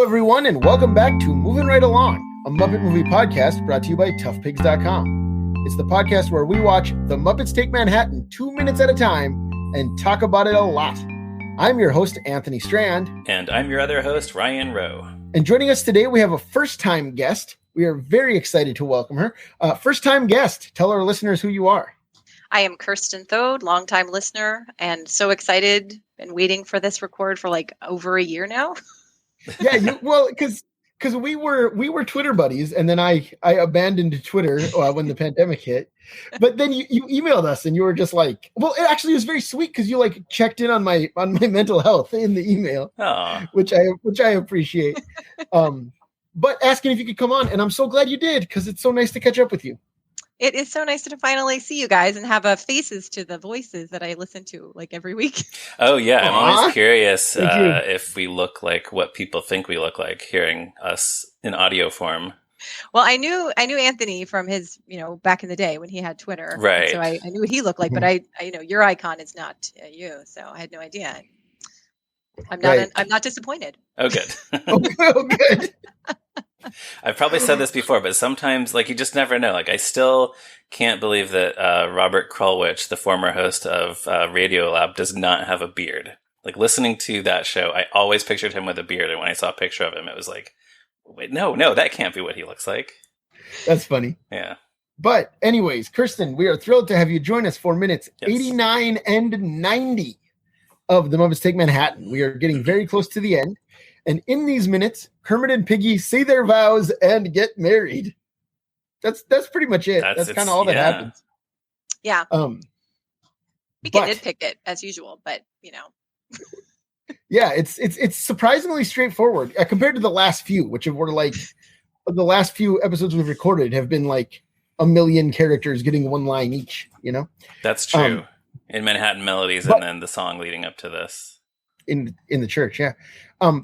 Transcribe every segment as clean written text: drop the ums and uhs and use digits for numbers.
Hello, everyone, and welcome back to Moving Right Along, a Muppet movie podcast brought to you by toughpigs.com. It's the podcast where we watch The Muppets Take Manhattan 2 minutes at a time and talk about it a lot. I'm your host, Anthony Strand. And I'm your other host, Ryan Rowe. And joining us today, we have a first-time guest. We are very excited to welcome her. First-time guest, tell our listeners who you are. I am Kirstin Thode, longtime listener, and so excited and waiting for this record for like over a year now. Yeah, because we were Twitter buddies, and then I abandoned Twitter when the pandemic hit. But then you emailed us, and you were just like, well, it actually was very sweet because you like checked in on my mental health in the email, which I appreciate. But asking if you could come on, and I'm so glad you did because it's so nice to catch up with you. It is so nice to finally see you guys and have faces to the voices that I listen to like every week. Oh, yeah. I'm always curious if we look like what people think we look like hearing us in audio form. Well, I knew Anthony from his, back in the day when he had Twitter. Right. So I knew what he looked like, but I your icon is not you. So I had no idea. I'm not disappointed. Oh, good. Oh, good. I've probably said this before, but sometimes, you just never know. I still can't believe that Robert Krulwich, the former host of Radiolab, does not have a beard. Listening to that show, I always pictured him with a beard, and when I saw a picture of him, it was like, wait, no, that can't be what he looks like. That's funny. Yeah. But anyways, Kirstin, we are thrilled to have you join us for minutes 89 and 90 of The Muppets Take Manhattan. We are getting very close to the end. And in these minutes, Kermit and Piggy say their vows and get married. That's pretty much it. That's kind of all that happens. Yeah. We can nitpick it as usual, but Yeah, it's surprisingly straightforward compared to the last few, which were the last few episodes we've recorded have been like a million characters getting one line each. That's true. In Manhattan Melodies, and then the song leading up to this. In the church, yeah.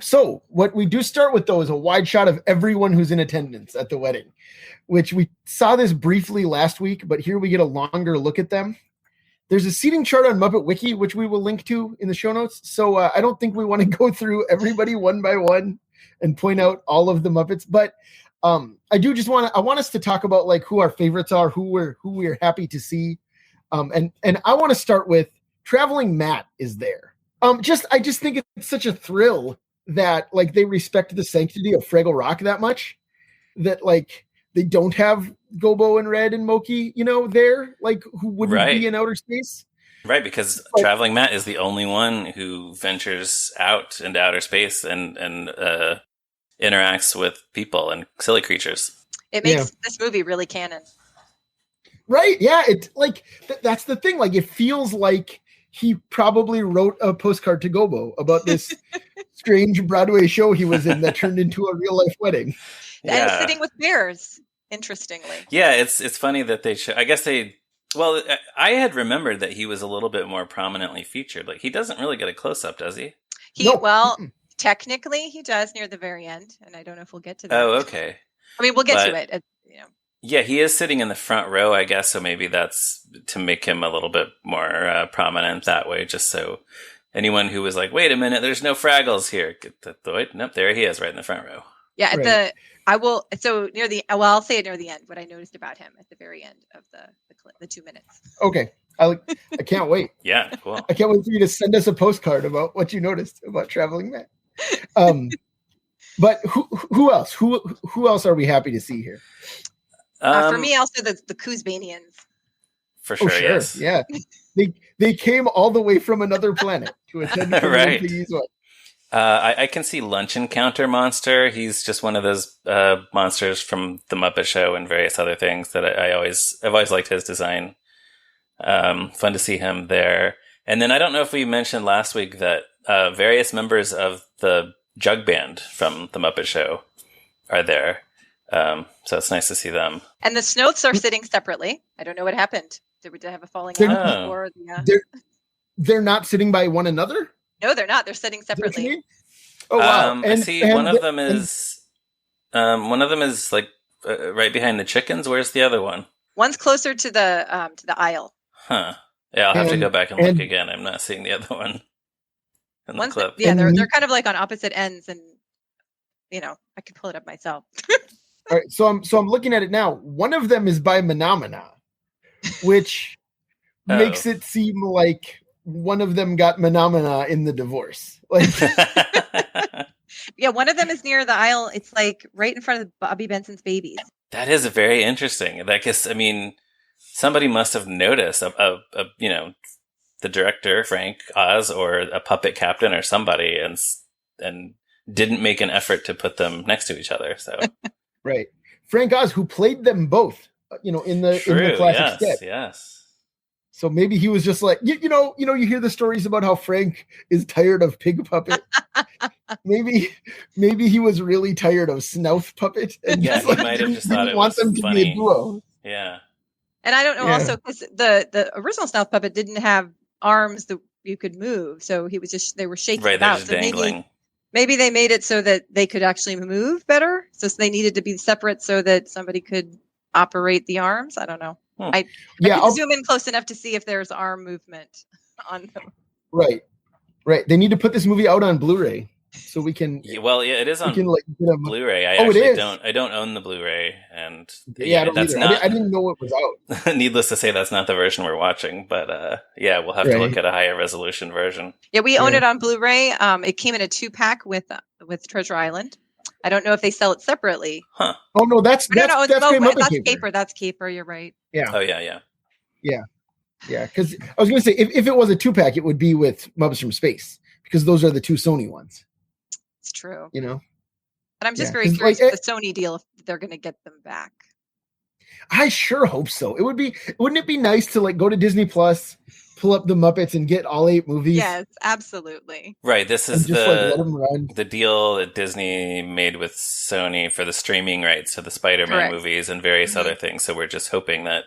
So what we do start with, though, is a wide shot of everyone who's in attendance at the wedding, which we saw this briefly last week, but here we get a longer look at them. There's a seating chart on Muppet Wiki, which we will link to in the show notes. So I don't think we want to go through everybody one by one and point out all of the Muppets, but I do just want us to talk about who our favorites are, who we're happy to see. And I want to start with Traveling Matt is there. I just think it's such a thrill that they respect the sanctity of Fraggle Rock that much that they don't have Gobo and Red and Moki, there, who wouldn't be in outer space. Right, because Traveling Matt is the only one who ventures out into outer space and interacts with people and silly creatures. It makes this movie really canon. Right, yeah, it's that's the thing. It feels like he probably wrote a postcard to Gobo about this strange Broadway show he was in that turned into a real life wedding. And sitting with bears, interestingly. Yeah, it's funny that they show. I guess I had remembered that he was a little bit more prominently featured. He doesn't really get a close up, does he? Technically he does near the very end, and I don't know if we'll get to that. Oh, okay. I mean, we'll get to it. Yeah, he is sitting in the front row, I guess, so maybe that's to make him a little bit more prominent that way, just so anyone who was like, wait a minute, there's no Fraggles here. Nope, there he is, right in the front row. Yeah, I'll say it near the end, what I noticed about him at the very end of the 2 minutes. Okay, I can't wait. Yeah, cool. I can't wait for you to send us a postcard about what you noticed about Traveling Matt. But who else? Who else are we happy to see here? For me, also the Kuzbanians. For sure, yes. Yeah. They came all the way from another planet to attend right. Piggy's wedding. I can see Lunch Encounter Monster. He's just one of those monsters from the Muppet Show and various other things that I've always liked his design. Fun to see him there. And then I don't know if we mentioned last week that various members of the Jug Band from the Muppet Show are there. So it's nice to see them. And the Snots are sitting separately. I don't know what happened. Did we have a falling out? Or they're not sitting by one another? No, they're not. They're sitting separately. Oh wow! I see. One of them is right behind the chickens. Where's the other one? One's closer to the aisle. Huh. Yeah, I'll have to go back and look again. I'm not seeing the other one in the clip. Yeah, they're kind of on opposite ends, and I could pull it up myself. All right, so I'm looking at it now. One of them is by Menomina, which makes it seem like one of them got Menomina in the divorce. Like, yeah, one of them is near the aisle. It's like right in front of Bobby Benson's babies. That is very interesting. Somebody must have noticed the director, Frank Oz, or a puppet captain or somebody, and didn't make an effort to put them next to each other. So, right, Frank Oz, who played them both, in the classic sketch. Yes. So maybe he was just like, you hear the stories about how Frank is tired of Pig Puppet. maybe he was really tired of Snouth Puppet. And he might have just thought it was them funny. To be a duo. Yeah. And I don't know also because the original Snouth Puppet didn't have arms that you could move, so they were shaking about. So dangling. Maybe they made it so that they could actually move better. So they needed to be separate so that somebody could operate the arms. I don't know. I can zoom in close enough to see if there's arm movement on them. Right. They need to put this movie out on Blu-ray so we can. Well, yeah, it is on Blu-ray. I don't own the Blu-ray, and that's not. I didn't know it was out. Needless to say, that's not the version we're watching. But we'll have to look at a higher resolution version. Yeah, we own it on Blu-ray. It came in a 2-pack with Treasure Island. I don't know if they sell it separately. Huh? Oh no, that's Caper. That's Caper. You're right. Yeah. Oh yeah. Because I was going to say if it was a 2-pack, it would be with Muppets from Space because those are the 2 Sony ones. It's true. But I'm just very curious with the Sony deal if they're going to get them back. I sure hope so. Wouldn't it be nice to go to Disney Plus, pull up the Muppets and get all 8 movies? Yes, absolutely. Right. This is let them run. The deal that Disney made with Sony for the streaming rights to the Spider-Man movies and various other things. So we're just hoping that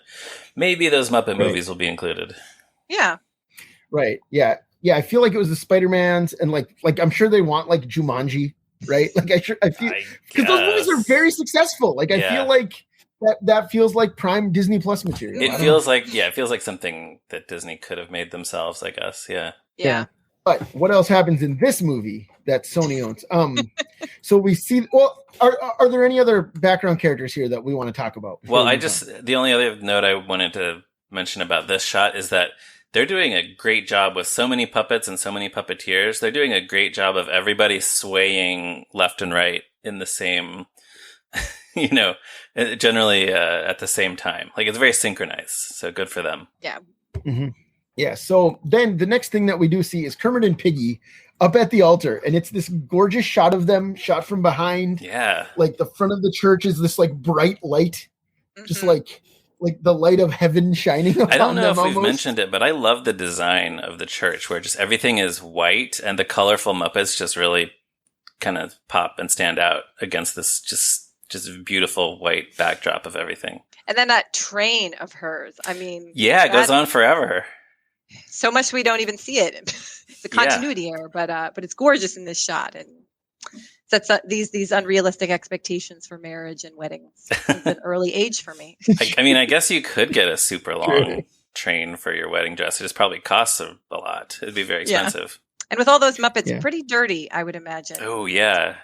maybe those Muppet movies will be included. Yeah. Right. Yeah. Yeah. I feel like it was the Spider-Mans and like I'm sure they want Jumanji, right? I feel because those movies are very successful. I feel like that feels like prime Disney Plus material. It feels like something that Disney could have made themselves, I guess. Yeah. But what else happens in this movie that Sony owns? So we see. Well, are there any other background characters here that we want to talk about? Well, the only other note I wanted to mention about this shot is that they're doing a great job with so many puppets and so many puppeteers. They're doing a great job of everybody swaying left and right in the same. Generally at the same time. It's very synchronized. So good for them. Yeah. Mm-hmm. Yeah. So then the next thing that we do see is Kermit and Piggy up at the altar. And it's this gorgeous shot of them shot from behind. Yeah. The front of the church is this bright light, just like the light of heaven shining upon them. I don't know if almost. we've mentioned it, but I love the design of the church where just everything is white and the colorful Muppets just really kind of pop and stand out against this just beautiful white backdrop of everything. And then that train of hers. I mean, it goes on forever. So much we don't even see it. The continuity error, but it's gorgeous in this shot and sets up these unrealistic expectations for marriage and weddings. It's an early age for me. I guess you could get a super long train for your wedding dress. It just probably costs a lot. It'd be very expensive. Yeah. And with all those Muppets, pretty dirty, I would imagine. Oh yeah.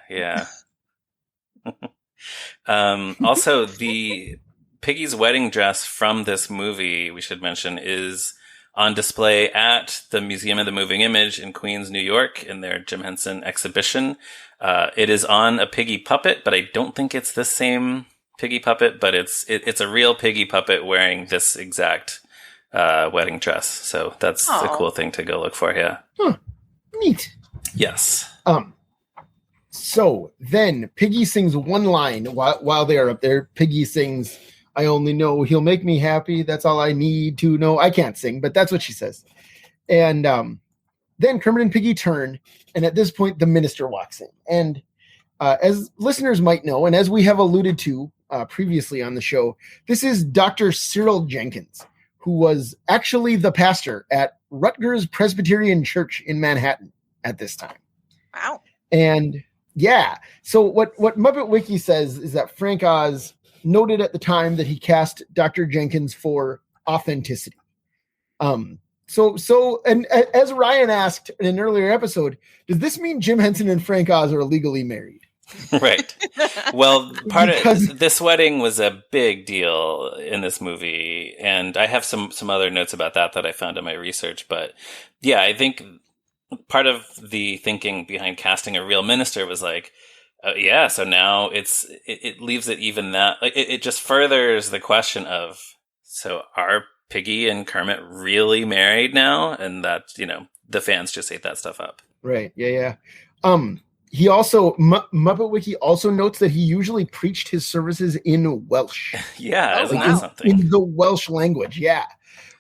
Also, the Piggy's wedding dress from this movie, we should mention, is on display at the Museum of the Moving Image in Queens, New York, in their Jim Henson exhibition. It is on a Piggy puppet, but I don't think it's the same Piggy puppet, but it's a real Piggy puppet wearing this exact wedding dress. So that's a cool thing to go look for. Yeah. Neat. Yes. So then Piggy sings one line while they are up there. Piggy sings, "I only know he'll make me happy. That's all I need to know." I can't sing, but that's what she says. And then Kermit and Piggy turn. And at this point, the minister walks in. And as listeners might know, and as we have alluded to previously on the show, this is Dr. Cyril Jenkins, who was actually the pastor at Rutgers Presbyterian Church in Manhattan at this time. Wow. And so what Muppet Wiki says is that Frank Oz noted at the time that he cast Dr. Jenkins for authenticity. So as Ryan asked in an earlier episode, does this mean Jim Henson and Frank Oz are legally married? Right. Well, part of this wedding was a big deal in this movie, and I have some other notes about that I found in my research. But yeah, I think part of the thinking behind casting a real minister was like, yeah, so now it leaves it even that like it just furthers the question of, so are Piggy and Kermit really married now? And that, the fans just ate that stuff up. Right. Yeah. He also, Muppet Wiki also notes that he usually preached his services in Welsh. Yeah, isn't that something? In the Welsh language, yeah.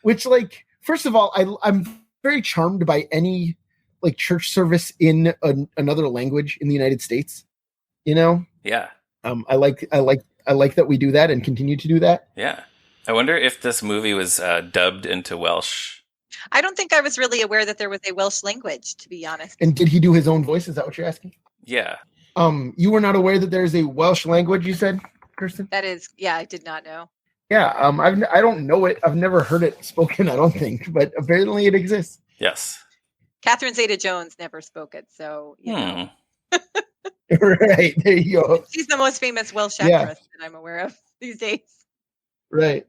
Which, like, first of all, I'm very charmed by any, like, church service in another language in the United States. Yeah. I like that we do that and continue to do that. Yeah. I wonder if this movie was dubbed into Welsh. I don't think I was really aware that there was a Welsh language, to be honest. And did he do his own voice? Is that what you're asking? Yeah. You were not aware that there's a Welsh language, you said, Kirstin? That is, yeah, I did not know. Yeah, I don't know it. I've never heard it spoken, I don't think, but apparently it exists. Yes. Catherine Zeta-Jones never spoke it, so, Right, there you go. She's the most famous Welsh actress that I'm aware of these days. Right.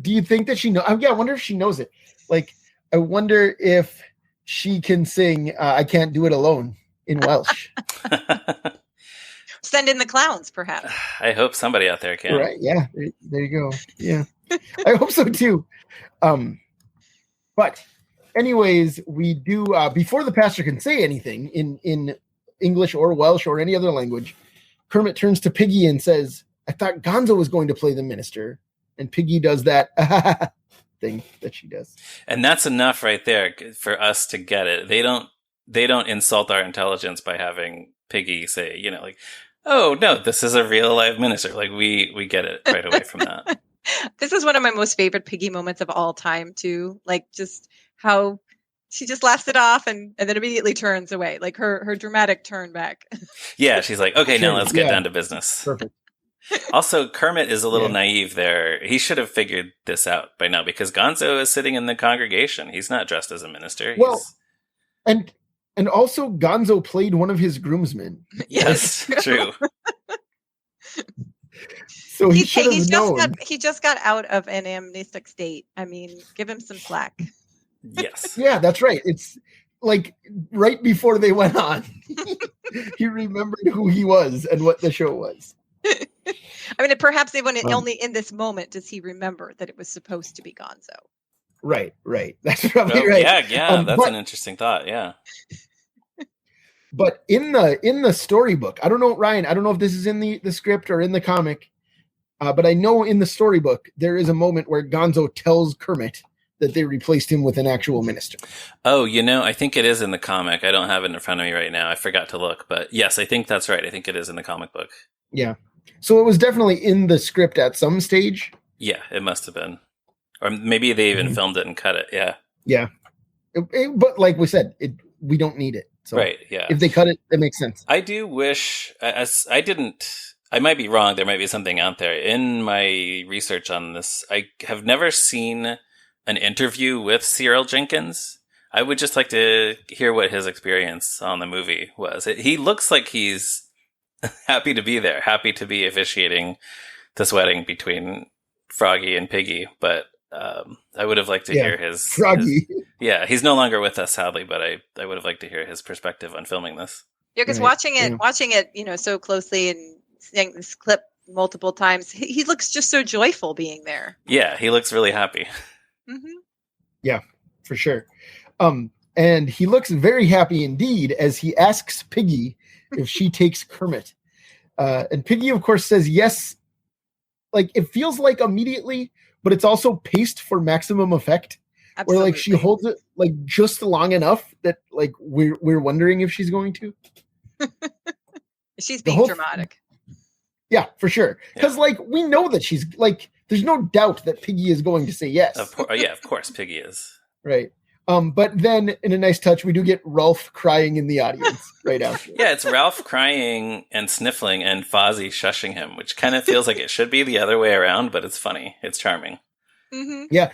Do you think that she knows? I wonder if she knows it. Like, I wonder if she can sing I Can't Do It Alone in Welsh. Send in the clowns, perhaps. I hope somebody out there can. Right, yeah. There you go. Yeah. I hope so, too. But anyways, we do, before the pastor can say anything in English or Welsh or any other language, Kermit turns to Piggy and says, I thought Gonzo was going to play the minister. And Piggy does that thing that she does. And that's enough right there for us to get it. They don't insult our intelligence by having Piggy say, like, oh no, this is a real live minister. Like we get it right away from that. This is one of my most favorite Piggy moments of all time too. Like just how she just laughs it off and then immediately turns away. Like her dramatic turn back. Yeah, she's like, okay, now let's get down to business. Perfect. Also, Kermit is a little naive there. He should have figured this out by now because Gonzo is sitting in the congregation. He's not dressed as a minister. Well, and also Gonzo played one of his groomsmen. Yes, true. So he should have known. He just got out of an amnestic state. I mean, give him some slack. Yes. Yeah, that's right. It's like right before they went on. He remembered who he was and what the show was. I mean, perhaps even only in this moment does he remember that it was supposed to be Gonzo. Right. That's probably right. Yeah. That's an interesting thought. Yeah. But in the storybook, I don't know, Ryan. I don't know if this is in the script or in the comic, but I know in the storybook there is a moment where Gonzo tells Kermit that they replaced him with an actual minister. Oh, I think it is in the comic. I don't have it in front of me right now. I forgot to look, but yes, I think that's right. I think it is in the comic book. Yeah. So it was definitely in the script at some stage. Yeah, it must have been. Or maybe they even filmed it and cut it. Yeah. Yeah. But like we said, we don't need it. So right, yeah. If they cut it, it makes sense. I do wish, I might be wrong, there might be something out there. In my research on this, I have never seen an interview with Cyril Jenkins. I would just like to hear what his experience on the movie was. He looks like he's happy to be there, happy to be officiating this wedding between Froggy and Piggy, but I would have liked to hear his Froggy. He's no longer with us, sadly, but I would have liked to hear his perspective on filming this. Yeah, because watching it, so closely and seeing this clip multiple times, he looks just so joyful being there. Yeah, he looks really happy. Mm-hmm. Yeah, for sure. And he looks very happy indeed as he asks Piggy if she takes Kermit. And Piggy, of course, says yes. Like, it feels like immediately, but it's also paced for maximum effect. Absolutely. Where, like, she holds it, like, just long enough that, like, we're wondering if she's going to. She's being dramatic. Yeah, for sure. Because, like, we know that she's, like, there's no doubt that Piggy is going to say yes. Of course, Piggy is. Right. But then, in a nice touch, we do get Ralph crying in the audience right after. Yeah, it's Ralph crying and sniffling and Fozzie shushing him, which kind of feels like it should be the other way around, but it's funny. It's charming. Mm-hmm. Yeah.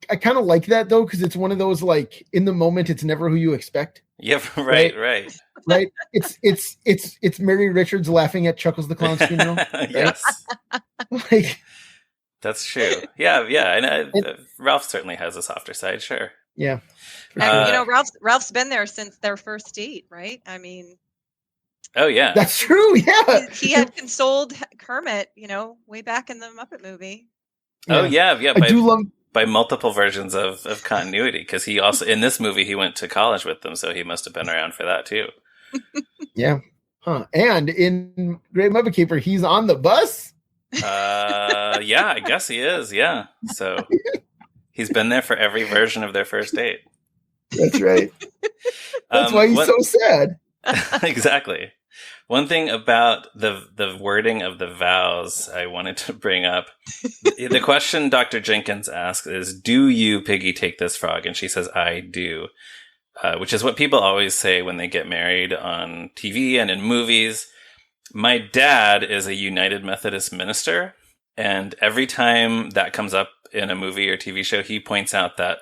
I kind of like that, though, because it's one of those, like, in the moment, it's never who you expect. Yep, right. Right. It's Mary Richards laughing at Chuckles the Clown's funeral. Right? Yes. Like, that's true. Yeah. And Ralph certainly has a softer side, sure. Yeah. And, Ralph's been there since their first date, right? I mean, oh yeah, that's true. Yeah, he had consoled Kermit, way back in the Muppet movie. Oh yeah. I do love by multiple versions of continuity, because he also in this movie he went to college with them, so he must have been around for that too. Yeah. Huh. And in Great Muppet Caper, he's on the bus. Yeah, I guess he is. Yeah, so he's been there for every version of their first date. That's right. That's why he's so sad. Exactly. One thing about the wording of the vows I wanted to bring up. The question Dr. Jenkins asks is, do you, Piggy, take this frog? And she says, I do. Which is what people always say when they get married on TV and in movies. My dad is a United Methodist minister. And every time that comes up in a movie or TV show, he points out that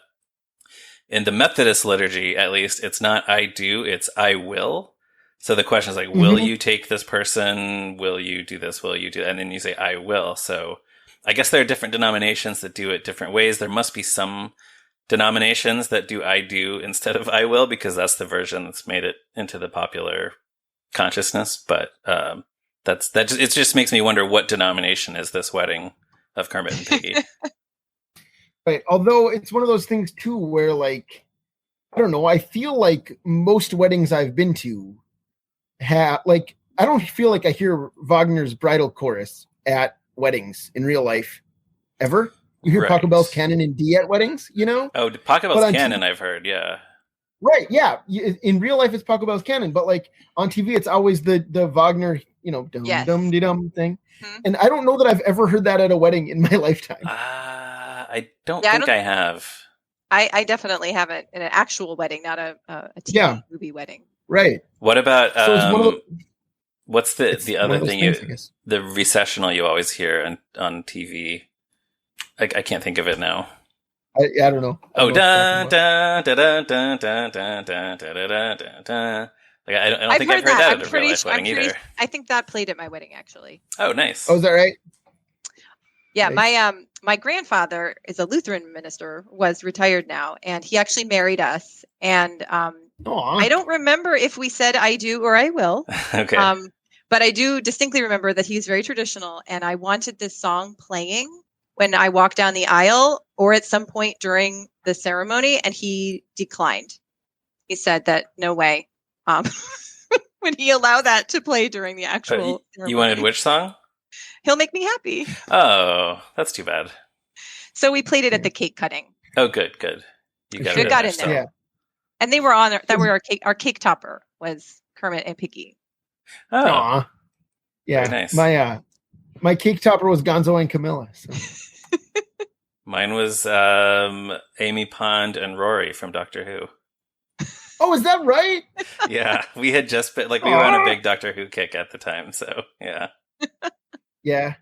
in the Methodist liturgy, at least, it's not I do, it's I will. So the question is like, will you take this person? Will you do this? Will you do that? And then you say, I will. So I guess there are different denominations that do it different ways. There must be some denominations that do I do instead of I will, because that's the version that's made it into the popular consciousness. But it just makes me wonder, what denomination is this wedding of Kermit and Piggy? Right. Although it's one of those things too, where like, I don't know, I feel like most weddings I've been to I don't feel like I hear Wagner's bridal chorus at weddings in real life ever. You hear Pachelbel's canon in D at weddings, Oh, Pachelbel's canon, I've heard, yeah. Right, yeah. In real life, it's Pachelbel's canon, but like on TV, it's always the Wagner, dum-dum-de-dum thing. Mm-hmm. And I don't know that I've ever heard that at a wedding in my lifetime. I don't think I have. I definitely haven't in an actual wedding, not a TV movie wedding. Right. What about what's the other thing the recessional you always hear on TV? I can't think of it now. I don't know. Oh, da da da da da da da da da da da. Like I don't think I've heard that at a real life wedding either. I think that played at my wedding actually. Oh, nice. Oh, is that right? Yeah, my grandfather is a Lutheran minister, was retired now, and he actually married us. And I don't remember if we said I do or I will. Okay. But I do distinctly remember that he's very traditional, and I wanted this song playing when I walked down the aisle or at some point during the ceremony, and he declined. He said that no way. Would he allow that to play during the actual ceremony? You wanted which song? He'll Make Me Happy. Oh, that's too bad. So we played it at the cake cutting. Oh, good. You got it in there. Yeah. And they were on there. That were our cake topper was Kermit and Piggy. Oh, aww. Yeah. Nice. My cake topper was Gonzo and Camilla. So. Mine was Amy Pond and Rory from Doctor Who. Oh, is that right? Yeah, we had just been we were on a big Doctor Who kick at the time, so yeah. Yeah.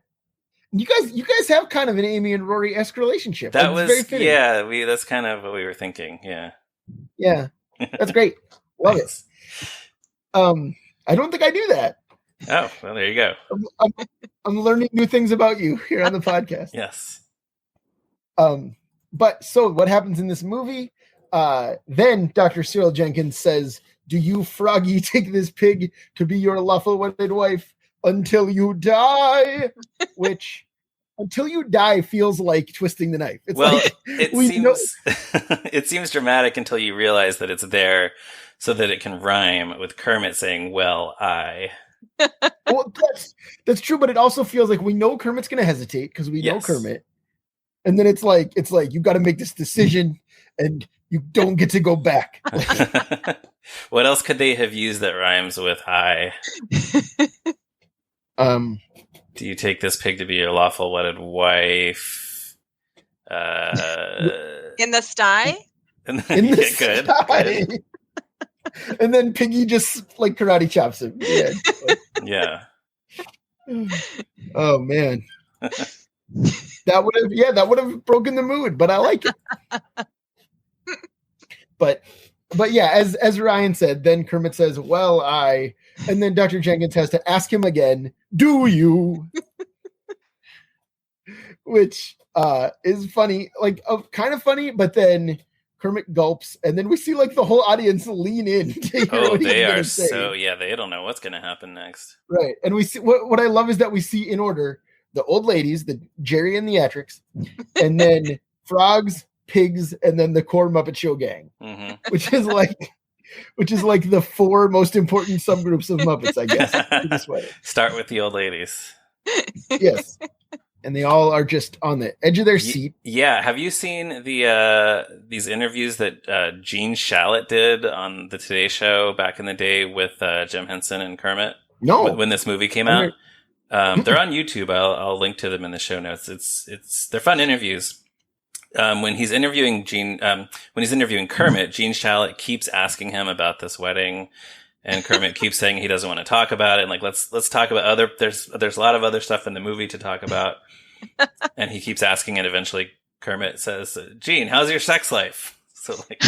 You guys have kind of an Amy and Rory-esque relationship. That was very fitting. Yeah, that's kind of what we were thinking. Yeah. Yeah. That's great. Love it. I don't think I do that. Oh, well, there you go. I'm learning new things about you here on the podcast. Yes. But so what happens in this movie? Then Dr. Cyril Jenkins says, "Do you, Froggy, take this pig to be your lawful wedded wife until you die?" Which, until you die, feels like twisting the knife. It's it seems dramatic until you realize that it's there so that it can rhyme with Kermit saying, "Well, I." Well, that's true, but it also feels like we know Kermit's going to hesitate because we know Kermit, and then it's like you got to make this decision, and you don't get to go back. What else could they have used that rhymes with "I"? Do you take this pig to be your lawful wedded wife? In the sty? In the sty. Good. And then Piggy just karate chops him. Yeah. Oh man. That would have broken the mood, but I like it. But But yeah, as Ryan said, then Kermit says, "Well, and then Dr. Jenkins has to ask him again, "Do you?" Which is funny, like kind of funny, but then Kermit gulps, and then we see like the whole audience lean in to hear what he's gonna say. They don't know what's gonna happen next. Right. And we see what I love is that we see in order the old ladies, the Jerry and the Atrics, and then frogs, pigs, and then the core Muppet Show gang, which is like the four most important subgroups of Muppets, I guess. This way. Start with the old ladies. Yes. And they all are just on the edge of their seat. Yeah. Have you seen these interviews that Gene Shalit did on the Today Show back in the day with Jim Henson and Kermit? No. When this movie came out. They're on YouTube. I'll link to them in the show notes. They're fun interviews. When he's interviewing Kermit, Gene Shalit keeps asking him about this wedding. And Kermit keeps saying he doesn't want to talk about it. And like, let's talk about there's a lot of other stuff in the movie to talk about. And he keeps asking, and eventually Kermit says, "Gene, how's your sex life?" So like,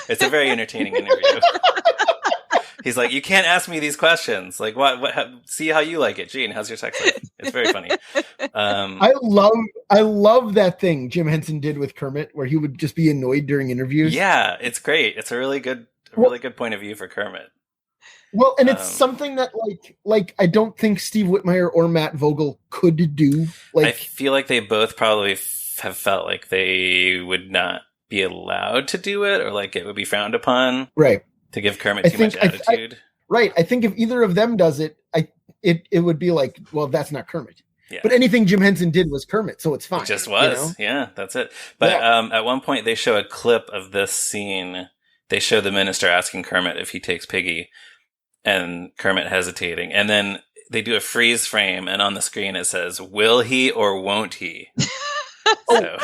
it's a very entertaining interview. He's like, "You can't ask me these questions. Like, see how you like it, Gene. How's your sex life?" It's very funny. I love that thing Jim Henson did with Kermit, where he would just be annoyed during interviews. Yeah, it's great. It's a really good point of view for Kermit. Well, and it's something that like I don't think Steve Whitmire or Matt Vogel could do. Like, I feel like they both probably have felt like they would not be allowed to do it, or like it would be frowned upon. Right. To give Kermit too much attitude. Right. I think if either of them does it, it would be like, well, that's not Kermit. Yeah. But anything Jim Henson did was Kermit, so it's fine. It just was. Yeah, that's it. But at one point they show a clip of this scene. They show the minister asking Kermit if he takes Piggy, and Kermit hesitating. And then they do a freeze frame, and on the screen it says, "Will he or won't he?" Well,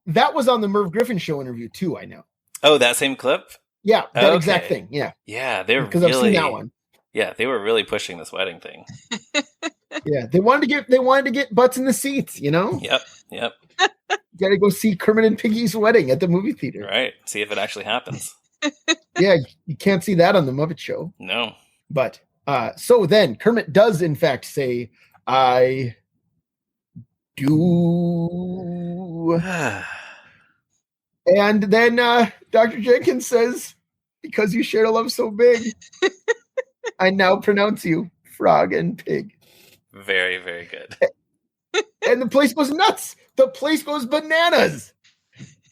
that was on the Merv Griffin show interview too, I know. Oh, that same clip? Yeah, that exact thing. Yeah. Yeah, they were because I've seen that one. Yeah, they were really pushing this wedding thing. Yeah, they wanted to get butts in the seats, you know? Yep. You got to go see Kermit and Piggy's wedding at the movie theater. Right. See if it actually happens. Yeah, you can't see that on the Muppet Show. No. But so then Kermit does in fact say, "I do." And then Dr. Jenkins says, "Because you shared a love so big, I now pronounce you frog and pig." Very, very good. And the place goes nuts. The place goes bananas.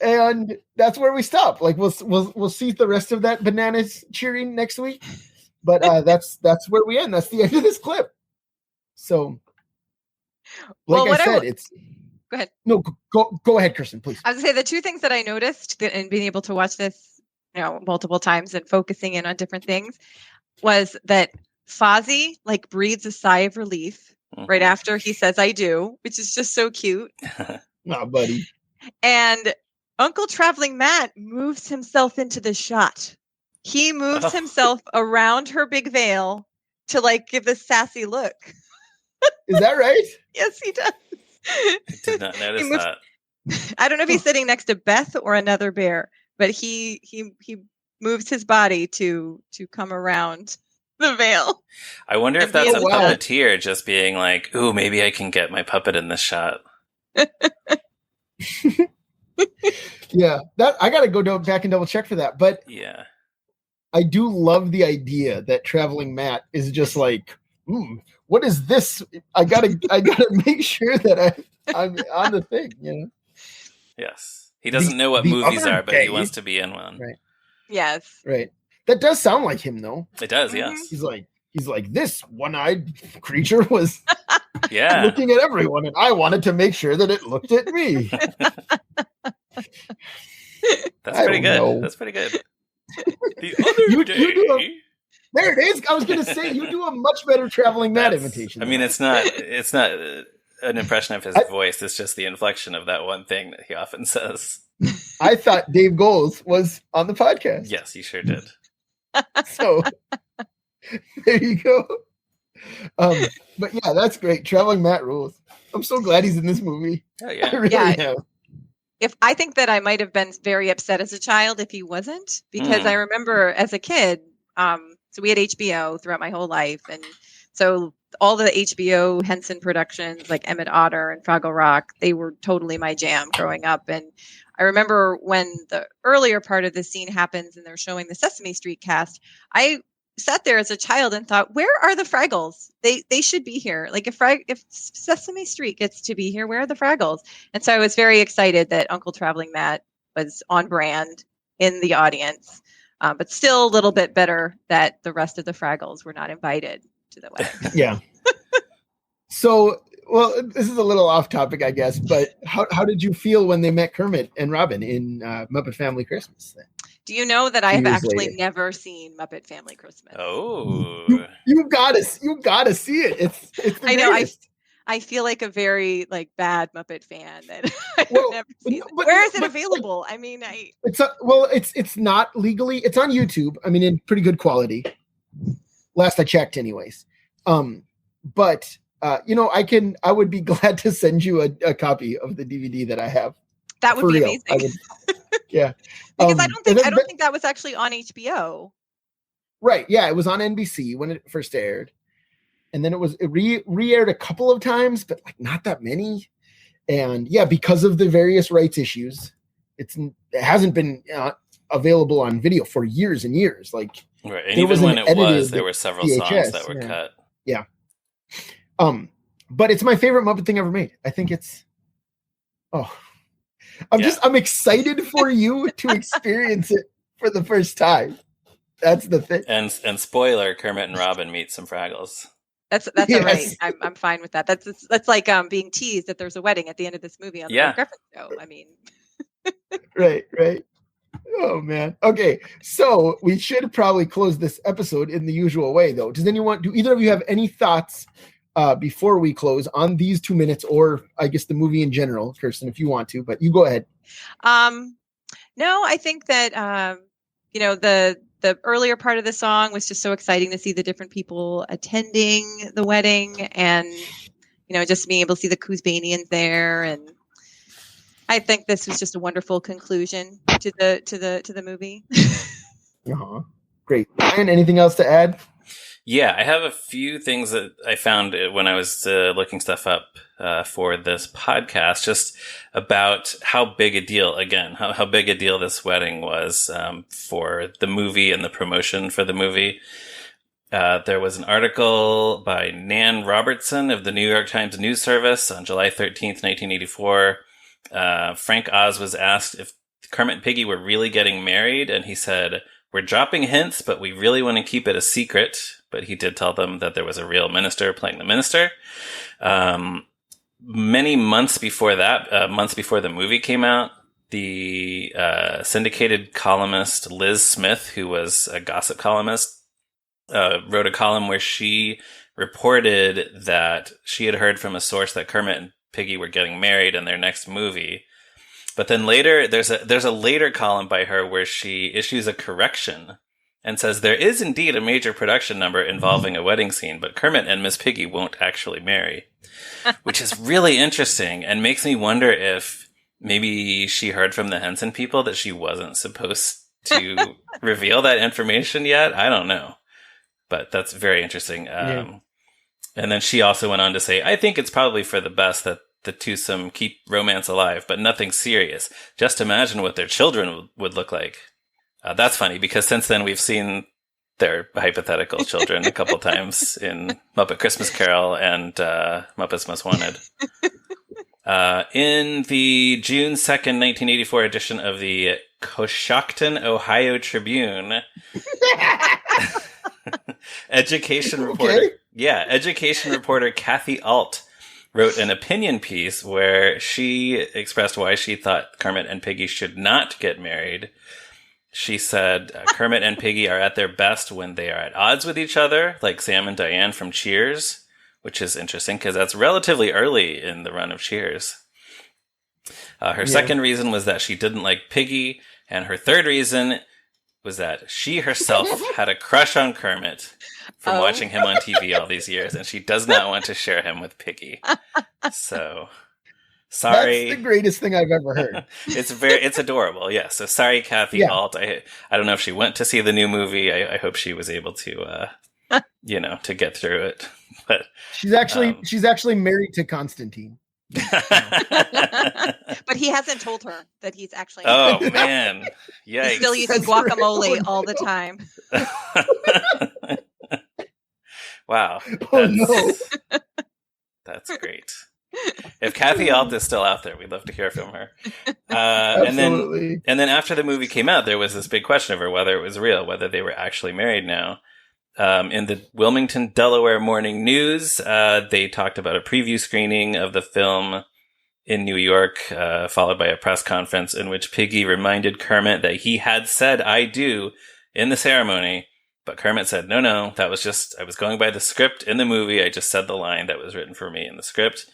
And that's where we stop. Like we'll see the rest of that bananas cheering next week. But that's where we end. That's the end of this clip. So, like I said, it's. Go ahead. No, go ahead, Kirstin, please. I was going to say the two things that I noticed in being able to watch this, multiple times and focusing in on different things, was that Fozzie breathes a sigh of relief right after he says "I do," which is just so cute. Oh, buddy. And Uncle Traveling Matt moves himself into the shot. He moves himself around her big veil to give this sassy look. Is that right? Yes, he does. I did not notice that. I don't know if he's sitting next to Beth or another bear, but he moves his body to come around the veil. I wonder if that's a puppeteer just being like, "Ooh, maybe I can get my puppet in this shot." Yeah, that I got to go back and double check for that. But yeah, I do love the idea that Traveling Matt is just like, what is this? I gotta make sure that I'm on the thing, Yes. He doesn't know what movies are, but he wants to be in one. Right. Yes. Right. That does sound like him though. It does, yes. He's like this one-eyed creature was looking at everyone, and I wanted to make sure that it looked at me. That's pretty good. That's pretty good. The other day. There it is. I was going to say you do a much better Traveling Matt imitation. I mean, it's not an impression of his voice. It's just the inflection of that one thing that he often says. I thought Dave Goles was on the podcast. Yes, he sure did. So there you go. But yeah, that's great. Traveling Matt rules. I'm so glad he's in this movie. Oh yeah, I really am. I think that I might have been very upset as a child if he wasn't, because I remember as a kid, so we had HBO throughout my whole life, and so all the HBO Henson productions like Emmett Otter and Fraggle Rock, they were totally my jam growing up. And I remember when the earlier part of the scene happens and they're showing the Sesame Street cast, I sat there as a child and thought, where are the Fraggles? They should be here. Like if Sesame Street gets to be here, where are the Fraggles? And so I was very excited that Uncle Traveling Matt was on brand in the audience, but still a little bit better that the rest of the Fraggles were not invited to the wedding. Yeah. So, well, this is a little off topic, I guess, but how did you feel when they met Kermit and Robin in Muppet Family Christmas then? Do you know that I have actually never seen Muppet Family Christmas? Oh, you gotta see it. It's the I know. greatest. I feel like a very bad Muppet fan that I've never seen. Where is it available? I mean, it's not legally. It's on YouTube. I mean, in pretty good quality. Last I checked, anyways. But I would be glad to send you a copy of the DVD that I have. That would be amazing. Yeah. Because I don't think that was actually on HBO. Right. Yeah, it was on NBC when it first aired. And then it re-aired a couple of times, but like not that many. And yeah, because of the various rights issues, it hasn't been available on video for years and years. Like, right. And even when it was, there were several songs that were cut. Yeah. But it's my favorite Muppet thing ever made. I think it's I'm excited for you to experience it for the first time. That's the thing. And spoiler, Kermit and Robin meet some Fraggles. That's yes. All right. I'm fine with that. That's like being teased that there's a wedding at the end of this movie on the Griffin show. I mean, right. Oh man. Okay, so we should probably close this episode in the usual way, though. Do either of you have any thoughts before we close on these 2 minutes, or I guess the movie in general, Kirstin, if you want to? But you go ahead. No, I think that the earlier part of the song was just so exciting to see the different people attending the wedding, and just being able to see the Kuzbanians there, and I think this was just a wonderful conclusion to the movie. Great. Ryan, anything else to add? Yeah, I have a few things that I found when I was looking stuff up for this podcast, just about how big a deal, how big a deal this wedding was for the movie and the promotion for the movie. There was an article by Nan Robertson of the New York Times News Service on July 13th, 1984. Frank Oz was asked if Kermit and Piggy were really getting married, and he said, "We're dropping hints, but we really want to keep it a secret." But he did tell them that there was a real minister playing the minister. Many months before that, months before the movie came out, the syndicated columnist Liz Smith, who was a gossip columnist, wrote a column where she reported that she had heard from a source that Kermit and Piggy were getting married in their next movie. But then later, there's a later column by her where she issues a correction and says there is indeed a major production number involving a wedding scene, but Kermit and Miss Piggy won't actually marry, which is really interesting and makes me wonder if maybe she heard from the Henson people that she wasn't supposed to reveal that information yet. I don't know, but that's very interesting. And then she also went on to say, "I think it's probably for the best that the twosome keep romance alive, but nothing serious. Just imagine what their children would look like." That's funny because since then we've seen their hypothetical children a couple times in Muppet Christmas Carol and Muppets Most Wanted. In the June 2nd, 1984 edition of the Coshocton, Ohio Tribune, education reporter Kathy Alt wrote an opinion piece where she expressed why she thought Kermit and Piggy should not get married. She said Kermit and Piggy are at their best when they are at odds with each other, like Sam and Diane from Cheers, which is interesting because that's relatively early in the run of Cheers. Her second reason was that she didn't like Piggy, and her third reason was that she herself had a crush on Kermit from watching him on TV all these years, and she does not want to share him with Piggy. So Sorry. That's the greatest thing I've ever heard. It's adorable. Yeah. So sorry, Kathy Alt. I don't know if she went to see the new movie. I hope she was able to, to get through it. But she's actually married to Constantine. But he hasn't told her that he's actually. Oh man! Yeah, he's still eating guacamole all the time. Wow! Oh no! That's great. If Kathy Alt is still out there, we'd love to hear from her. Absolutely. And then after the movie came out, there was this big question over whether it was real, whether they were actually married now. In the Wilmington, Delaware Morning News, they talked about a preview screening of the film in New York, followed by a press conference in which Piggy reminded Kermit that he had said "I do" in the ceremony, but Kermit said, no, that was just, I was going by the script in the movie. I just said the line that was written for me in the script.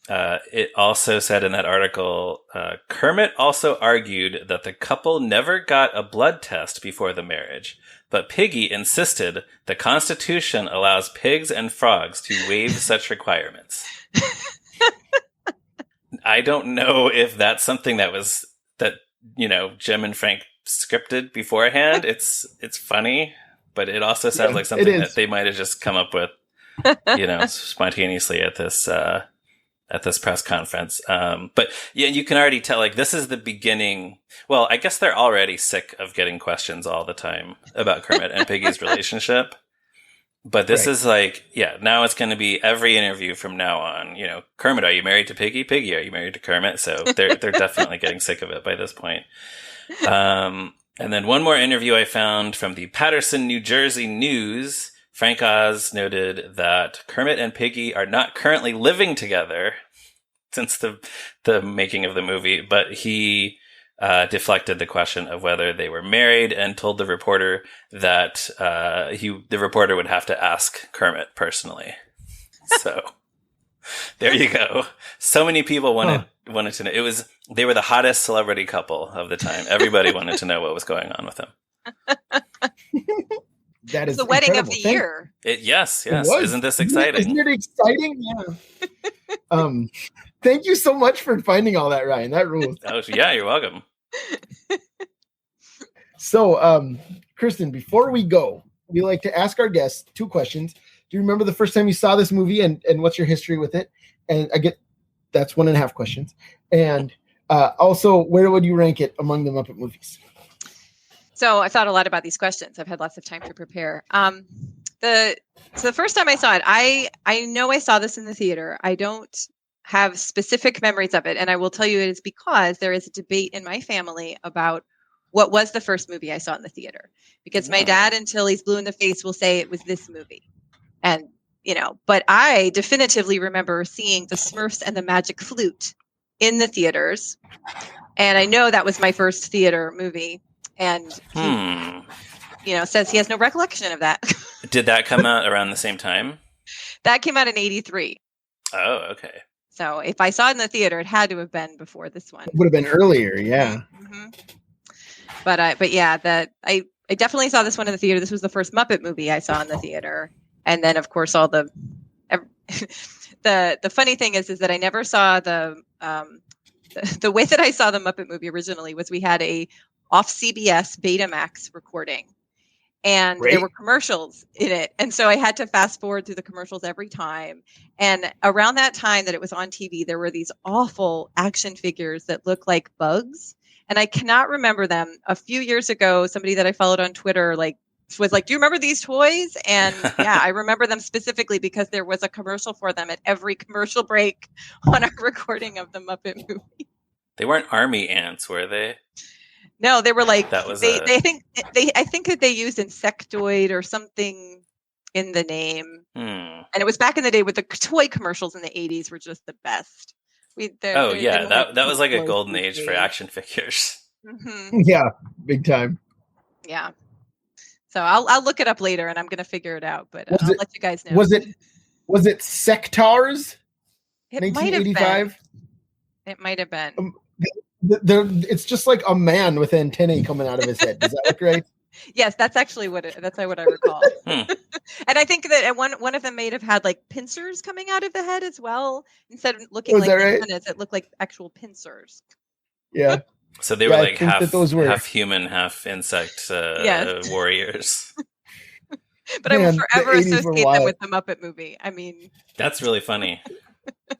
It also said in that article, Kermit also argued that the couple never got a blood test before the marriage, but Piggy insisted the Constitution allows pigs and frogs to waive such requirements. I don't know if that's something that Jim and Frank scripted beforehand. It's funny, but it also sounds like something that they might have just come up with, spontaneously at this press conference. But yeah, you can already tell, like, this is the beginning. Well, I guess they're already sick of getting questions all the time about Kermit and Piggy's relationship. But this is like, now it's going to be every interview from now on. Kermit, are you married to Piggy? Piggy, are you married to Kermit? So they're definitely getting sick of it by this point. And then one more interview I found from the Paterson, New Jersey News. Frank Oz noted that Kermit and Piggy are not currently living together since the making of the movie, but he deflected the question of whether they were married and told the reporter that the reporter would have to ask Kermit personally. So there you go. So many people wanted to know. They were the hottest celebrity couple of the time. Everybody wanted to know what was going on with them. That is the wedding of the year. Yes. Isn't this exciting? Isn't it exciting? Yeah. Thank you so much for finding all that, Ryan. That rules. Oh, yeah, you're welcome. So, Kirstin, before we go, we like to ask our guests 2 questions. Do you remember the first time you saw this movie, and what's your history with it? And that's 1.5 questions. And also, where would you rank it among the Muppet movies? So I've thought a lot about these questions. I've had lots of time to prepare. The first time I saw it, I know I saw this in the theater. I don't have specific memories of it. And I will tell you it is because there is a debate in my family about what was the first movie I saw in the theater. Because my dad, until he's blue in the face, will say it was this movie. And, but I definitively remember seeing The Smurfs and the Magic Flute in the theaters. And I know that was my first theater movie. And he, says he has no recollection of that. Did that come out around the same time? That came out in 1983. Oh, okay. So if I saw it in the theater, it had to have been before this one. It would have been earlier, yeah. Mm-hmm. But yeah, I definitely saw this one in the theater. This was the first Muppet movie I saw in the theater, and then of course all the funny thing is that I never saw the way that I saw the Muppet movie originally was we had a off CBS Betamax recording. And there were commercials in it. And so I had to fast forward through the commercials every time. And around that time that it was on TV, there were these awful action figures that looked like bugs. And I cannot remember them. A few years ago, somebody that I followed on Twitter was like, do you remember these toys? And yeah, I remember them specifically because there was a commercial for them at every commercial break on our recording of the Muppet movie. They weren't army ants, were they? No, they were like that was I think that they used insectoid or something in the name. And it was back in the day with the toy commercials in the 80s were just the best. That was like a golden age for action figures. Mm-hmm. Yeah, big time. Yeah. So I'll look it up later and I'm going to figure it out, but I'll let you guys know. Was it Sectars? It 1985? It might have been. It's just like a man with antennae coming out of his head. Does that look right? Yes, that's actually what I recall. And I think that one of them may have had like pincers coming out of the head as well, instead of looking like antennas. It looked like actual pincers. Yeah. So they were like half human, half insect warriors. But I will forever associate them with the Muppet movie. I mean, that's really funny.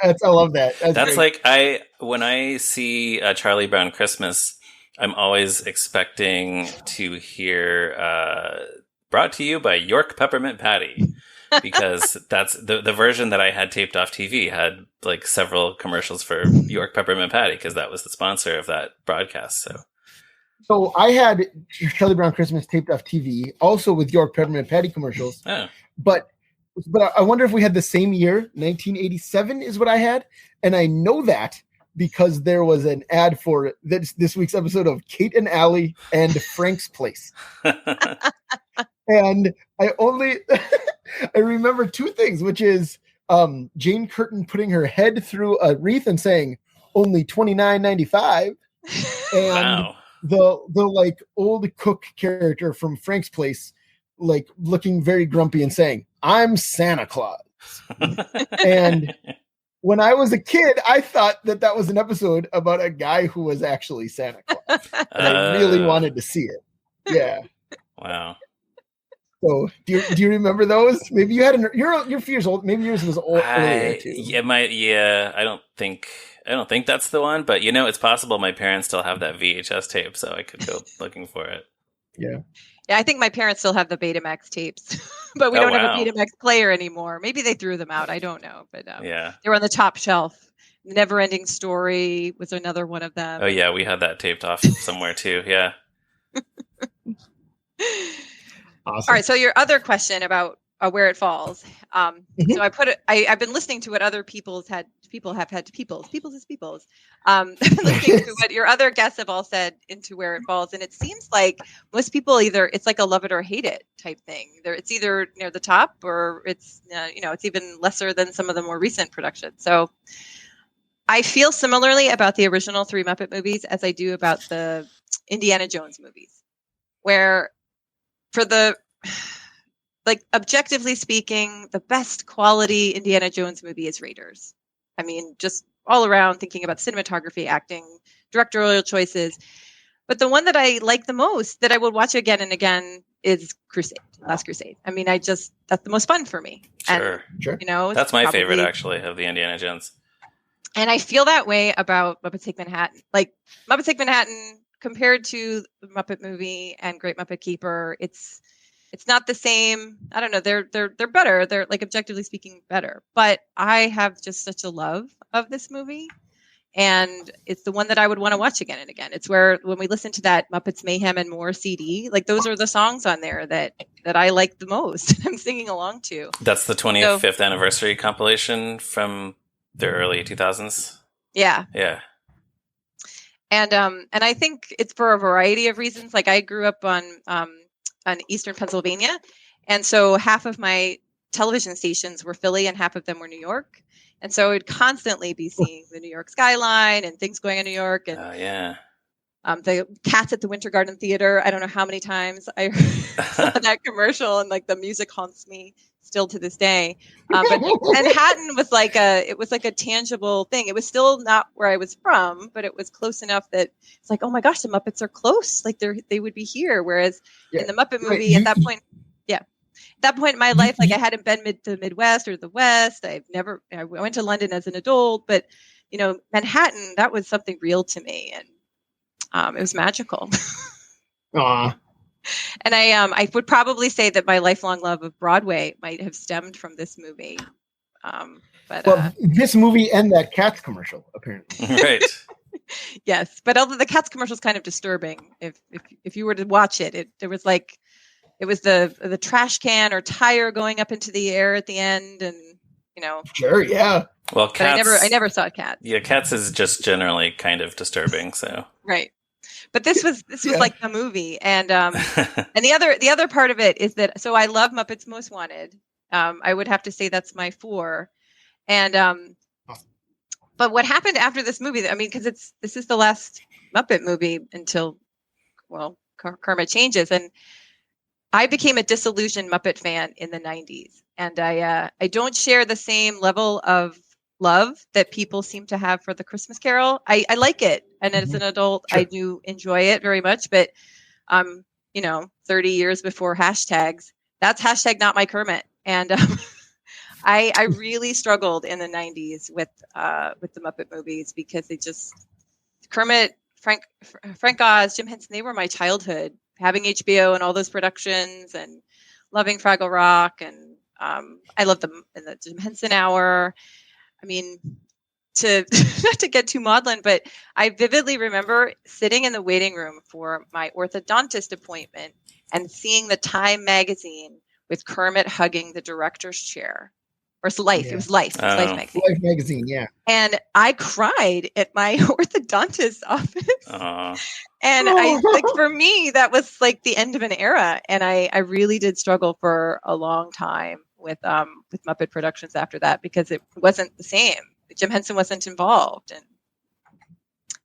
I love that. That's great. Like when I see Charlie Brown Christmas, I'm always expecting to hear brought to you by York Peppermint Patty, because that's the version that I had taped off TV had like several commercials for York Peppermint Patty, because that was the sponsor of that broadcast. So I had Charlie Brown Christmas taped off TV, also with York Peppermint Patty commercials. Oh. But I wonder if we had the same year. 1987 is what I had, and I know that because there was an ad for this week's episode of Kate and Allie and Frank's Place. And I remember two things, which is Jane Curtin putting her head through a wreath and saying only $29.95, and wow. the like old cook character from Frank's Place like looking very grumpy and saying, "I'm Santa Claus." And when I was a kid, I thought that was an episode about a guy who was actually Santa Claus. And I really wanted to see it. Yeah. Wow. So do you remember those? Maybe you had you're a few years old. Maybe yours was earlier too. Yeah, I don't think that's the one, but it's possible my parents still have that VHS tape, so I could go looking for it. Yeah. Yeah, I think my parents still have the Betamax tapes, but we don't have a Betamax player anymore. Maybe they threw them out. I don't know, but they were on the top shelf. Never Ending Story was another one of them. Oh yeah, we had that taped off somewhere too. Yeah. Awesome. All right. So your other question about where it falls. So I've been listening to what other people have had listening to what your other guests have all said into where it falls, and it seems like most people it's like a love it or hate it type thing. It's either near the top or it's it's even lesser than some of the more recent productions. So I feel similarly about the original three Muppet movies as I do about the Indiana Jones movies, where for the objectively speaking, the best quality Indiana Jones movie is Raiders. I mean, just all around, thinking about cinematography, acting, directorial choices. But the one that I like the most, that I would watch again and again, is Last Crusade. I mean, that's the most fun for me. Sure. That's my favorite, actually, of the Indiana Jones. And I feel that way about Muppets Take Manhattan. Like Muppets Take Manhattan, compared to the Muppet movie and Great Muppet Caper, it's not the same. I don't know. They're better. They're like objectively speaking better. But I have just such a love of this movie, and it's the one that I would want to watch again and again. It's where when we listen to that Muppets Mayhem and More CD, like those are the songs on there that I like the most. I'm singing along to. That's the 25th anniversary compilation from the early 2000s. Yeah. Yeah. And I think it's for a variety of reasons. Like I grew up on Eastern Pennsylvania, and so half of my television stations were Philly and half of them were New York, and so I'd constantly be seeing the New York skyline and things going on in New York, and the Cats at the Winter Garden Theater. I don't know how many times I saw that commercial, and like the music haunts me still to this day. But Manhattan was like a tangible thing. It was still not where I was from, but it was close enough that it's like, oh my gosh, the Muppets are close. Like they would be here. Whereas in the Muppet movie at that point in my life, like I hadn't been to the Midwest or the West. I went to London as an adult, but Manhattan, that was something real to me. And it was magical. Aww. And I would probably say that my lifelong love of Broadway might have stemmed from this movie. But this movie and that Cats commercial, apparently. Right. Yes, but although the Cats commercial is kind of disturbing, if you were to watch it, it was the trash can or tire going up into the air at the end, and Sure, yeah. Well, Cats. I never saw Cats. Yeah, Cats is just generally kind of disturbing. So right. But this was like the movie, and the other part of it is that I love Muppets Most Wanted. I would have to say that's my 4, and but what happened after this movie? I mean, because this is the last Muppet movie until Kermit changes, and I became a disillusioned Muppet fan in the 90s, and I don't share the same level of love that people seem to have for the Christmas Carol. I like it, and as an adult, I do enjoy it very much. But 30 years before hashtags, that's hashtag not my Kermit, and I really struggled in the 90s with the Muppet movies because they just Kermit, Frank Oz, Jim Henson, they were my childhood. Having HBO and all those productions and loving Fraggle Rock, and I love them in the Jim Henson Hour. I mean, to not to get too maudlin, but I vividly remember sitting in the waiting room for my orthodontist appointment and seeing the Time magazine with Kermit hugging the director's chair. Or it's Life. Yeah. It was Life. It was Life magazine. Life magazine, yeah. And I cried at my orthodontist's office. And for me, that was like the end of an era. And I really did struggle for a long time with Muppet Productions after that because it wasn't the same. Jim Henson wasn't involved, and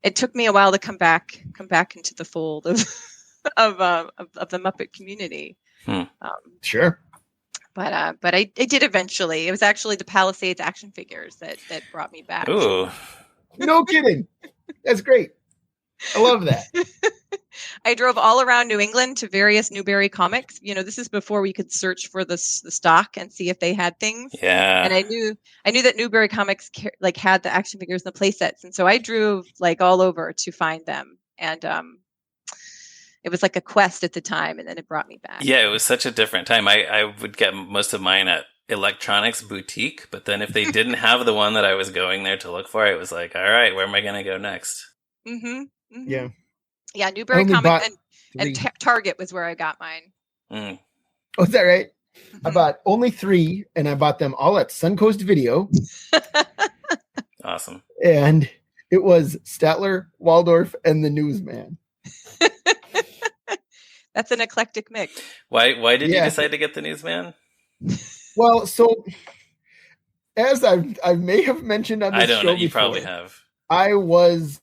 it took me a while to come back into the fold of the Muppet community. Sure. But I did eventually. It was actually the Palisades action figures that brought me back. Ooh. No kidding. That's great. I love that. I drove all around New England to various Newberry Comics. This is before we could search for the stock and see if they had things. Yeah. And I knew that Newberry Comics had the action figures and the play sets. And so I drove all over to find them. And it was like a quest at the time, and then it brought me back. Yeah, it was such a different time. I would get most of mine at Electronics Boutique, but then if they didn't have the one that I was going there to look for, it was like, all right, where am I going to go next? Mm-hmm. Mm-hmm. Yeah. Yeah, Newberry Comics and Target was where I got mine. Mm. Oh, is that right? Mm-hmm. I bought only 3, and I bought them all at Suncoast Video. Awesome. And it was Statler, Waldorf, and the Newsman. That's an eclectic mix. Why did you decide to get the Newsman? Well, so as I may have mentioned on this show before, you probably have. I was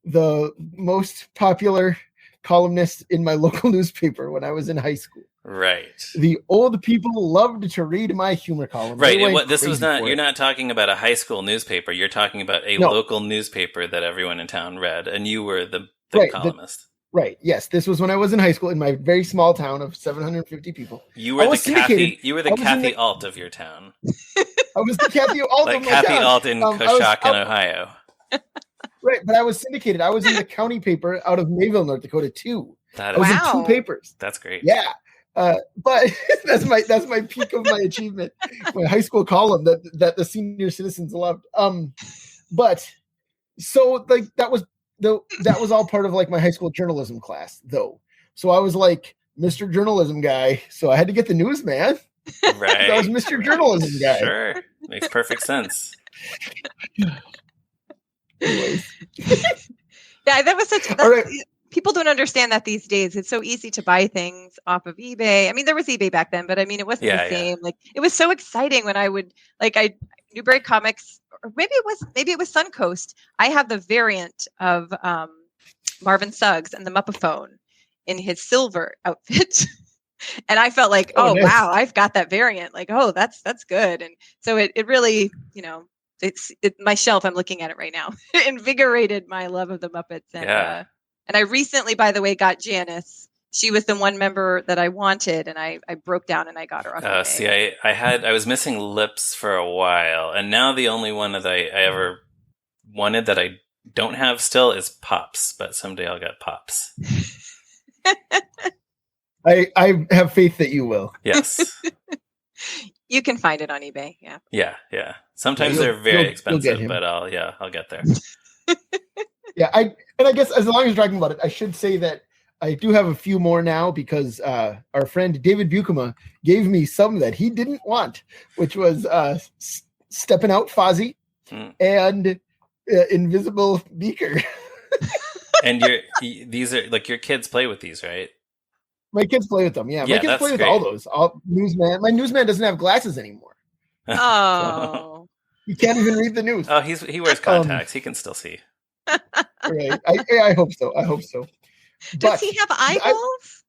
the most popular columnist in my local newspaper when I was in high school. Right. The old people loved to read my humor column. Right. You're not talking about a high school newspaper. You're talking about a local newspaper that everyone in town read, and you were the columnist. Right. Yes. This was when I was in high school in my very small town of 750 people. You were the Kathy Alt of your town. I was the Kathy Alt like of my Kathy town. Alt in Coshocton, Ohio. Right, but I was syndicated. I was in the county paper out of Mayville, North Dakota, too. I was in 2 papers. That's great. Yeah. But that's my peak of my achievement, my high school column that the senior citizens loved. But so like that was all part of like my high school journalism class, though. So I was like Mr. Journalism guy. So I had to get the Newsman. Right. I was Mr. Journalism guy. Sure. Makes perfect sense. Anyways. Yeah, that was such. All right. People don't understand that these days. It's so easy to buy things off of eBay. I mean, there was eBay back then, but I mean, it wasn't the same. Like, it was so exciting when I would Newberry Comics, or maybe it was Suncoast. I have the variant of Marvin Suggs and the Muppaphone in his silver outfit, and I felt like, nice. Wow, I've got that variant. Like, that's good. And so it really, it's my shelf. I'm looking at it right now. Invigorated my love of the Muppets. And and I recently, by the way, got Janice. She was the one member that I wanted, and I broke down and I got her off. See, I was missing Lips for a while, and now the only one that I ever wanted that I don't have still is Pops, but someday I'll get Pops. I have faith that you will. Yes. You can find it on eBay. Yeah. Yeah. Sometimes they're very expensive, but I'll get there. Yeah, I guess as long as you're talking about it, I should say that I do have a few more now because our friend David Buchema gave me some that he didn't want, which was Steppin' Out Fozzie and Invisible Beaker. And these are like your kids play with these, right? My kids play with them. Yeah, my kids play with all those. Newsman. My Newsman doesn't have glasses anymore. Oh, he can't even read the news. Oh, he wears contacts. He can still see. Right. I hope so. Does he have eyeballs?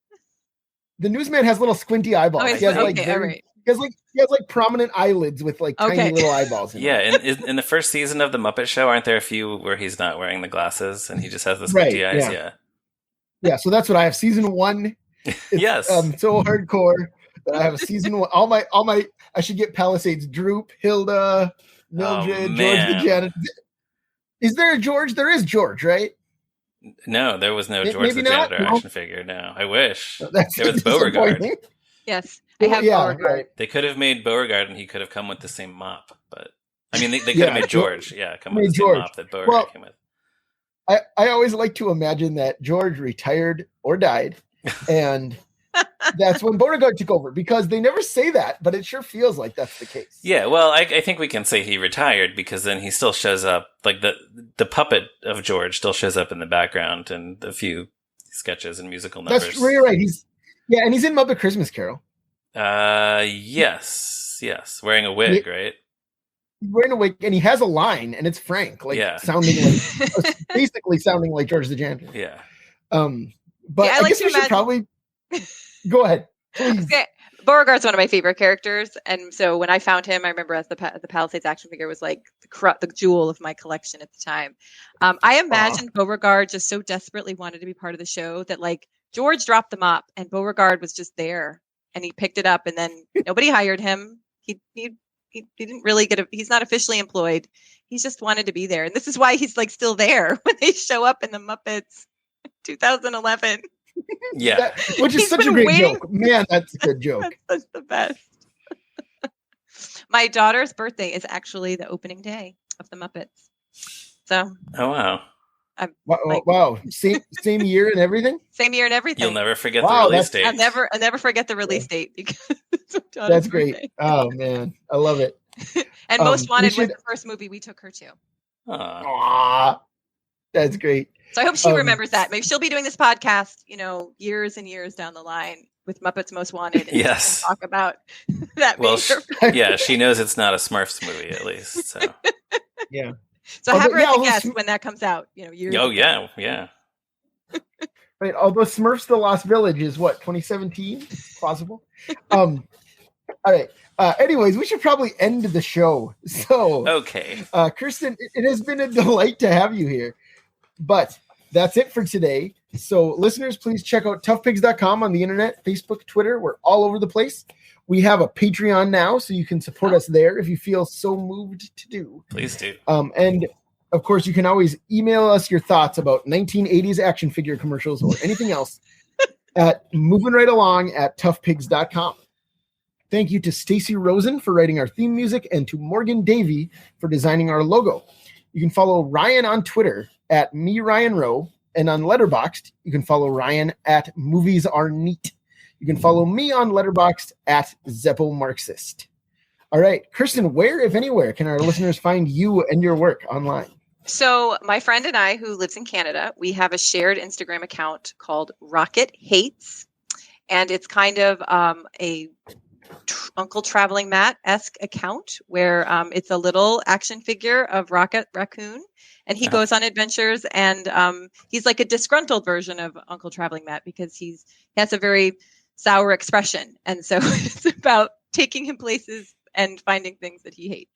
The newsman has little squinty eyeballs. Oh, he has like he has like prominent eyelids with like tiny little eyeballs. In the first season of the Muppet Show, aren't there a few where he's not wearing the glasses and he just has the squinty eyes? Yeah. So that's what I have. Season 1. Yes. So hardcore that I have a season 1. All my. I should get Palisades. Droop, Hilda, Mildred, George the janitor. Is there a George? There is George, right? No, there was no George the janitor action figure. No, I wish. There was Beauregard. Yes, I have Beauregard. Right. They could have made Beauregard, and he could have come with the same mop. But I mean, they could have made George. Come with the same mop that Beauregard came with. I always like to imagine that George retired or died, and that's when Beauregard took over, because they never say that, but it sure feels like that's the case. Yeah, well, I think we can say he retired, because then he still shows up, like the puppet of George still shows up in the background and a few sketches and musical numbers. That's right. He's in Muppet Christmas Carol. Yes, wearing a wig, right? He's wearing a wig, and he has a line, and it's Frank, basically sounding like George the janitor. Yeah. But I guess we should probably go ahead, please. Okay. Beauregard's one of my favorite characters, and so when I found him, I remember as the Palisades action figure was like the jewel of my collection at the time. I imagined Beauregard just so desperately wanted to be part of the show that like George dropped the mop, and Beauregard was just there, and he picked it up, and then nobody hired him. He didn't really he's not officially employed. He just wanted to be there, and this is why he's like still there when they show up in the Muppets 2011. Yeah, which is such a great joke. Man, that's a good joke. That's the best. My daughter's birthday is actually the opening day of the Muppets. So. Oh wow. Wow. Same year and everything. Same year and everything. You'll never forget the release date. I'll never forget the release date, because that's great. Birthday. Oh man, I love it. And Most Wanted was the first movie we took her to. Aww. That's great. So I hope she remembers that. Maybe she'll be doing this podcast, years and years down the line with Muppets Most Wanted. And yes. Talk about that. Well, she knows it's not a Smurfs movie, at least. So. Yeah. So have her as a guest when that comes out. Years. Oh yeah. Right. Although Smurfs: The Lost Village is what, 2017? Possible. All right. Anyways, we should probably end the show. So okay. Kirstin, it has been a delight to have you here. But that's it for today. So listeners, please check out toughpigs.com on the internet, Facebook, Twitter. We're all over the place. We have a Patreon now, so you can support us there if you feel so moved to do. Please do. And of course, you can always email us your thoughts about 1980s action figure commercials or anything else at movingrightalong@toughpigs.com. Thank you to Stacy Rosen for writing our theme music, and to Morgan Davy for designing our logo. You can follow Ryan on Twitter at @MeRyanRowe, and on Letterboxd, you can follow Ryan at @MoviesAreNeat. You can follow me on Letterboxd at @ZeppoMarxist. All right, Kirstin, where, if anywhere, can our listeners find you and your work online? So my friend and I, who lives in Canada, we have a shared Instagram account called Rocket Hates, and it's kind of a Uncle Traveling Matt-esque account where it's a little action figure of Rocket Raccoon, and he goes on adventures, and he's like a disgruntled version of Uncle Traveling Matt, because he has a very sour expression, and so it's about taking him places and finding things that he hates.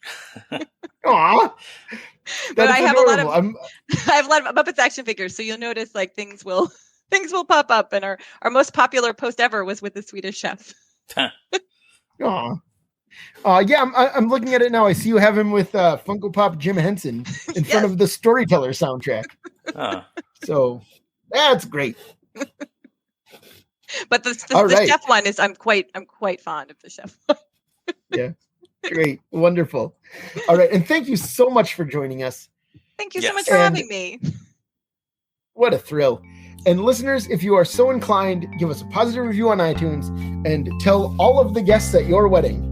Aww, but I have a lot of Muppets action figures, so you'll notice like things will pop up, and our most popular post ever was with the Swedish chef. Aww. Yeah, I'm looking at it now. I see you have him with Funko Pop Jim Henson in front of the Storyteller soundtrack. So that's great. But the chef one is I'm quite fond of the chef one. Yeah, great, wonderful. All right, and thank you so much for joining us. Thank you so much for having me. What a thrill. And listeners, if you are so inclined, give us a positive review on iTunes and tell all of the guests at your wedding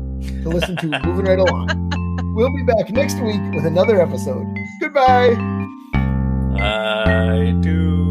to listen to Moving Right Along. We'll be back next week with another episode. Goodbye. I do.